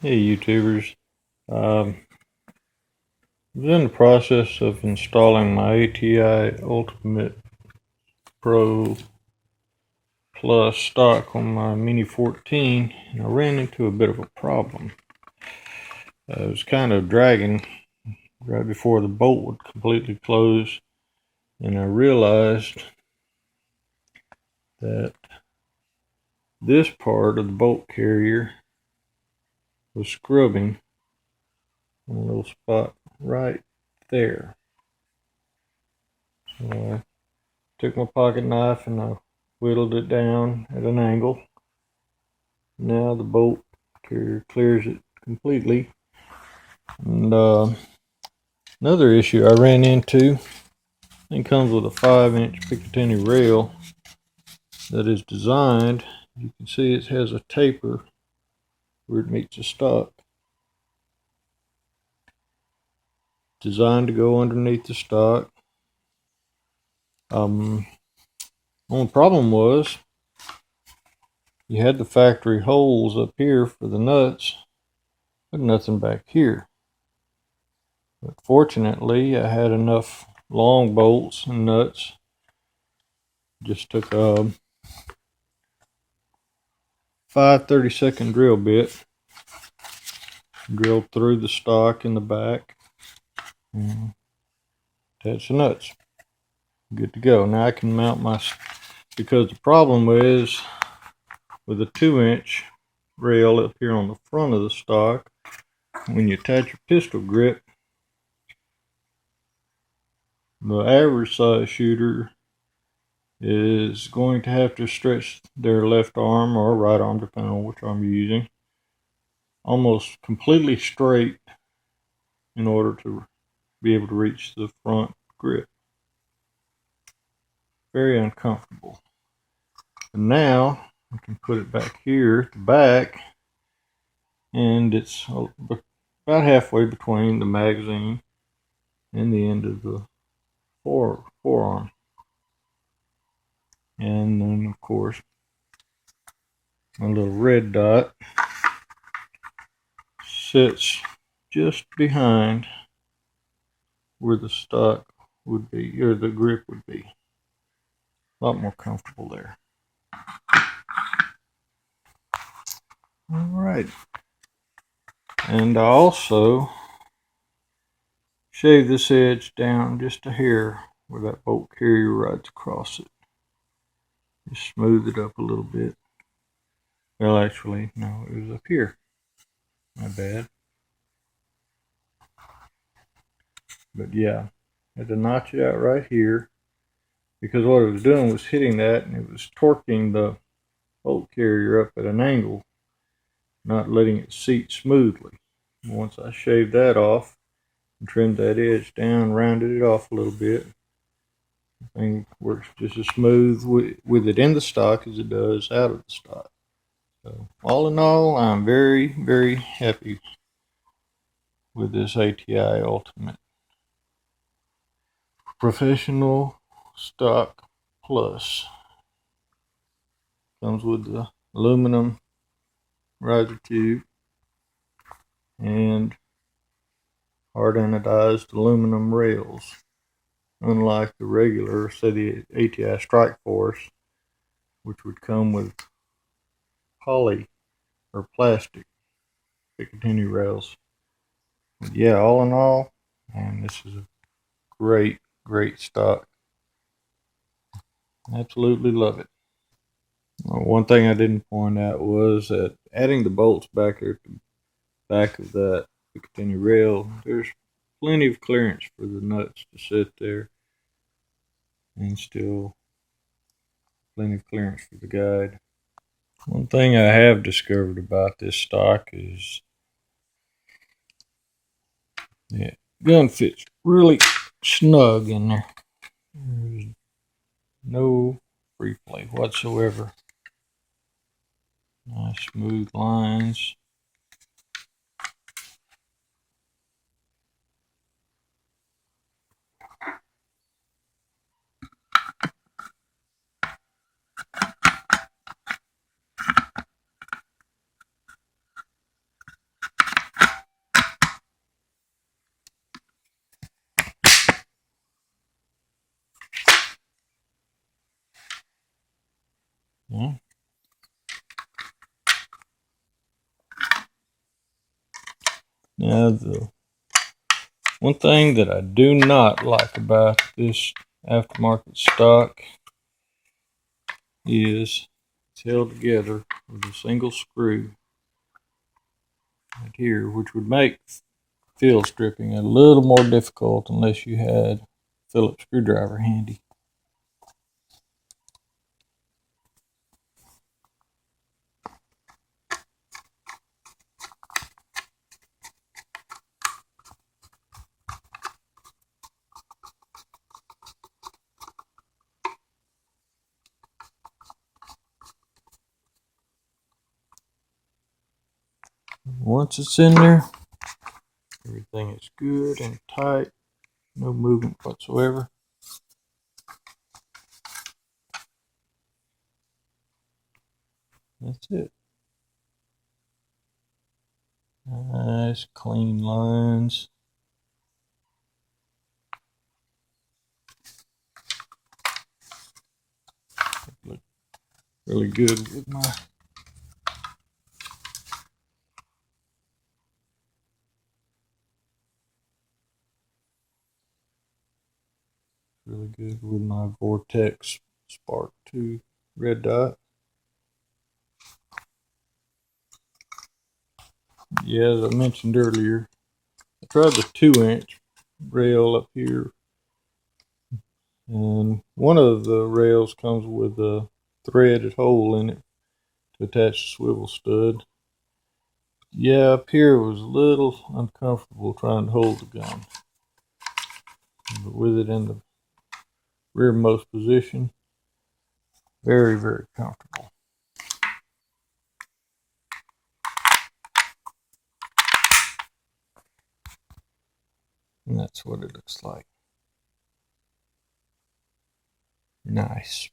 Hey YouTubers, I was in the process of installing my ATI Ultimate Pro Plus stock on my Mini 14 and I ran into a bit of a problem. It was kind of dragging right before the bolt would completely close, and I realized that this part of the bolt carrier was scrubbing in a little spot right there. So I took my pocket knife and I whittled it down at an angle. Now the bolt carrier clears it completely. And another issue I ran into, it comes with a 5-inch Picatinny rail that is designed, you can see it has a taper where it meets the stock. Designed to go underneath the stock. Only problem was you had the factory holes up here for the nuts, but nothing back here. But fortunately, I had enough long bolts and nuts. Just took a 5/32 drill bit, drilled through the stock in the back, and attach the nuts. Good to go. Now I can mount my, because the problem is with a 2-inch rail up here on the front of the stock, when you attach your pistol grip, the average size shooter is going to have to stretch their left arm or right arm, depending on which arm you're using, almost completely straight in order to be able to reach the front grip. Very uncomfortable. And now I can put it back here at the back, and it's about halfway between the magazine and the end of the forearm. And then of course my little red dot sits just behind where the stock would be, or the grip would be. A lot more comfortable there. Alright. And I also shave this edge down just a hair where that bolt carrier rides across it. Just smooth it up a little bit. Well, actually, no, it was up here. My bad. But yeah, I had to notch it out right here, because what it was doing was hitting that, and it was torquing the bolt carrier up at an angle, not letting it seat smoothly. Once I shaved that off and trimmed that edge down, rounded it off a little bit, the thing works just as smooth with it in the stock as it does out of the stock. So all in all, I'm very, very happy with this ATI Ultimate Professional Stock Plus. Comes with the aluminum riser tube and hard anodized aluminum rails. Unlike the regular, say the ATI Strike Force, which would come with poly or plastic Picatinny rails. But yeah, all in all, man, this is a great stock. Absolutely love it. One thing I didn't point out was that adding the bolts back here at the back of that Picatinny rail, there's plenty of clearance for the nuts to sit there, and still plenty of clearance for the guide. One thing I have discovered about this stock is the gun fits really snug in there. There's no free play whatsoever. Nice smooth lines. Now, the one thing that I do not like about this aftermarket stock is it's held together with a single screw right here, which would make field stripping a little more difficult unless you had a Phillips screwdriver handy. Once it's in there, everything is good and tight, no movement whatsoever. That's it. Nice clean lines. Look really good with my Vortex Spark 2 red dot. Yeah, as I mentioned earlier, I tried the 2-inch rail up here, and one of the rails comes with a threaded hole in it to attach the swivel stud. Yeah, up here was a little uncomfortable trying to hold the gun, but with it in the rearmost position, very, very comfortable. And that's what it looks like. Nice.